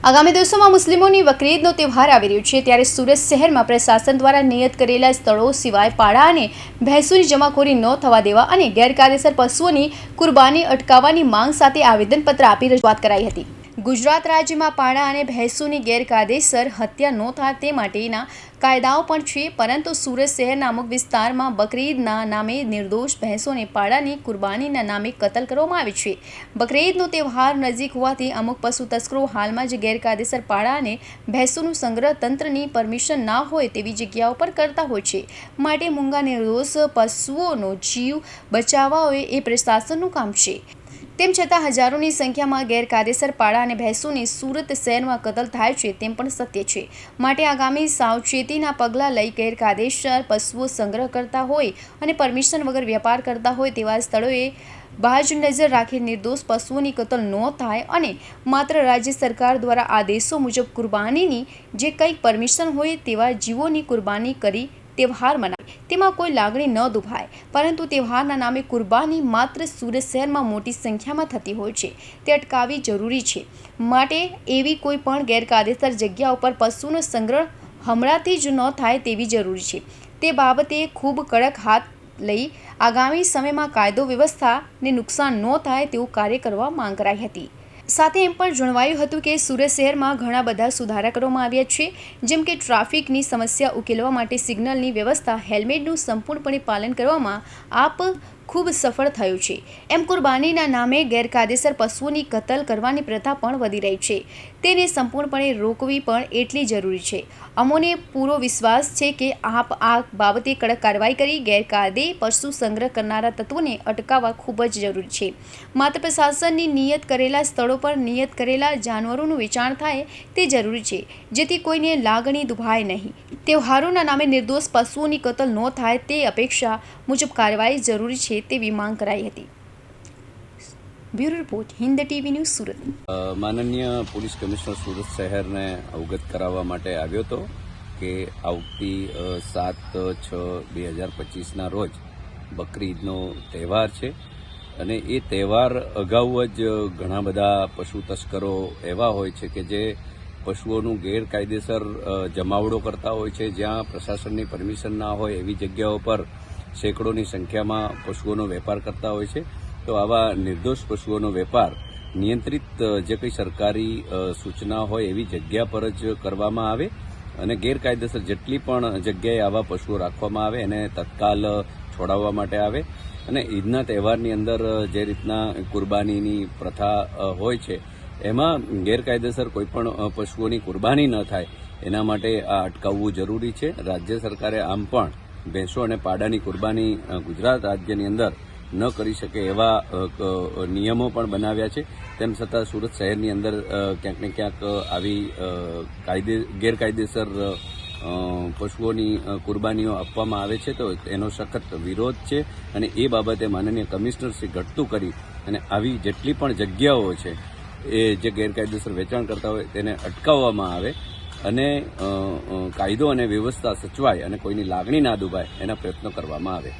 આગામી દિવસોમાં મુસ્લિમોની બકરીદનો તહેવાર આવી રહ્યો છે ત્યારે સુરત શહેરમાં પ્રશાસન દ્વારા નિયત કરેલા સ્થળો સિવાય પાડા અને ભેંસોની જમાખોરી ન થવા દેવા અને ગેરકાયદેસર પશુઓની કુરબાની અટકાવવાની માંગ સાથે આવેદનપત્ર આપી રજૂઆત કરાઈ હતી। ગુજરાત રાજ્યમાં પાડા અને ભેંસોની ગેરકાયદેસર હત્યા ન થાય તે માટેના કાયદાઓ પણ છે, પરંતુ સુરત શહેરના અમુક વિસ્તારમાં બકરીદના નામે નિર્દોષ ભેંસોને પાડાની કુરબાનીના નામે કતલ કરવામાં આવે છે। બકરીદનો તહેવાર નજીક હોવાથી અમુક પશુ તસ્કરો હાલમાં જ ગેરકાયદેસર પાડા અને ભેંસોનું સંગ્રહ તંત્રની પરમિશન ના હોય તેવી જગ્યાઓ પર કરતા હોય છે, માટે મૂંગા નિર્દોષ પશુઓનો જીવ બચાવવા એ પ્રશાસનનું કામ છે। તેમ છતાં હજારોની સંખ્યામાં ગેરકાયદેસર પાડા અને ભેંસોની સુરત શહેરમાં કતલ થાય છે તેમ પણ સત્ય છે, માટે આગામી સાવચેતીના પગલાં લઈ ગેરકાયદેસર પશુઓ સંગ્રહ કરતા હોય અને પરમિશન વગર વેપાર કરતા હોય તેવા સ્થળોએ બાજ નજર રાખી નિર્દોષ પશુઓની કતલ ન થાય અને માત્ર રાજ્ય સરકાર દ્વારા આદેશો મુજબ કુરબાનીની જે કંઈક પરમિશન હોય તેવા જીવોની કુરબાની કરી તહેવાર મનાવે, તેમાં કોઈ લાગણી ન દુભાય, પરંતુ તહેવારના નામે કુરબાની માત્ર સુરત શહેરમાં મોટી સંખ્યામાં થતી હોય છે તે અટકાવવી જરૂરી છે। માટે એવી કોઈ પણ ગેરકાયદેસર જગ્યા ઉપર પશુનો સંગ્રહ હમણાંથી જ ન થાય તેવી જરૂરી છે। તે બાબતે ખૂબ કડક હાથ લઈ આગામી સમયમાં કાયદો વ્યવસ્થાને નુકસાન ન થાય તેવું કાર્ય કરવા માંગ કરાઈ હતી। સાથે એમ પણ જણાવાયું હતું કે સુરત શહેરમાં ઘણા બધા સુધારા કરવામાં આવ્યા છે, જેમ કે ટ્રાફિકની સમસ્યા ઉકેલવા માટે સિગ્નલની વ્યવસ્થા, હેલ્મેટનું સંપૂર્ણપણે પાલન કરવામાં આપ ખૂબ સફળ થયું છે। એમ કુરબાનીના નામે ગેરકાયદેસર પશુઓની કતલ કરવાની પ્રથા પણ વધી રહી છે, તેને સંપૂર્ણપણે રોકવી પણ એટલી જરૂરી છે। અમોને પૂરો વિશ્વાસ છે કે આપ આ બાબતે કડક કાર્યવાહી કરી ગેરકાયદે પશુ સંગ્રહ કરનારા તત્વોને અટકાવવા ખૂબ જ જરૂરી છે। માત્ર પ્રશાસનની નિયત કરેલા સ્થળો પર નિયત કરેલા જાનવરોનું વેચાણ થાય તે જરૂરી છે, જેથી કોઈને લાગણી દુભાય નહીં। તહેવારોના નામે નિર્દોષ પશુઓની કતલ ન થાય તે અપેક્ષા મુજબ કાર્યવાહી જરૂરી છે તેવી માંગ કરાઈ હતી। Bureau report, Hind TV news, Surat. માનનીય પોલીસ કમિશનર સુરત શહેરને અવગત કરાવવા માટે આવ્યો હતો કે આવતી 7/6/2025ના રોજ બકરી ઈદનો તહેવાર છે અને એ તહેવાર અગાઉ જ ઘણા બધા પશુ તસ્કરો એવા હોય છે કે જે પશુઓનું ગેરકાયદેસર જમાવડો કરતા હોય છે, જ્યાં પ્રશાસનની પરમિશન ના હોય એવી જગ્યાઓ પર સેંકડોની સંખ્યામાં પશુઓનો વેપાર કરતા હોય છે। તો આવા નિર્દોષ પશુઓનો વેપાર નિયંત્રિત જે કંઈ સરકારી સૂચના હોય એવી જગ્યા પર જ કરવામાં આવે અને ગેરકાયદેસર જેટલી પણ જગ્યાએ આવા પશુઓ રાખવામાં આવે એને તત્કાલ છોડાવવા માટે આવે અને ઈદના તહેવારની અંદર જે રીતના કુરબાનીની પ્રથા હોય છે એમાં ગેરકાયદેસર કોઈપણ પશુઓની કુરબાની ન થાય એના માટે આ અટકાવવું જરૂરી છે। રાજ્ય સરકારે આમ પણ ભેંસો અને પાડાની કુરબાની ગુજરાત રાજ્યની અંદર ન કરી શકે એવા નિયમો પણ બનાવ્યા છે। તેમ છતાં સુરત શહેરની અંદર ક્યાંક ને ક્યાંક આવી ગેરકાયદેસર પશુઓની કુરબાનીઓ આપવામાં આવે છે, તો એનો સખત વિરોધ છે અને એ બાબતે માનનીય કમિશનર શ્રી ઘટતું કરી અને આવી જેટલી પણ જગ્યાઓ છે એ જે ગેરકાયદેસર વેચાણ કરતા હોય તેને અટકાવવામાં આવે અને કાયદો અને વ્યવસ્થા સચવાય અને કોઈની લાગણી ના દુભાય એના પ્રયત્નો કરવામાં આવે।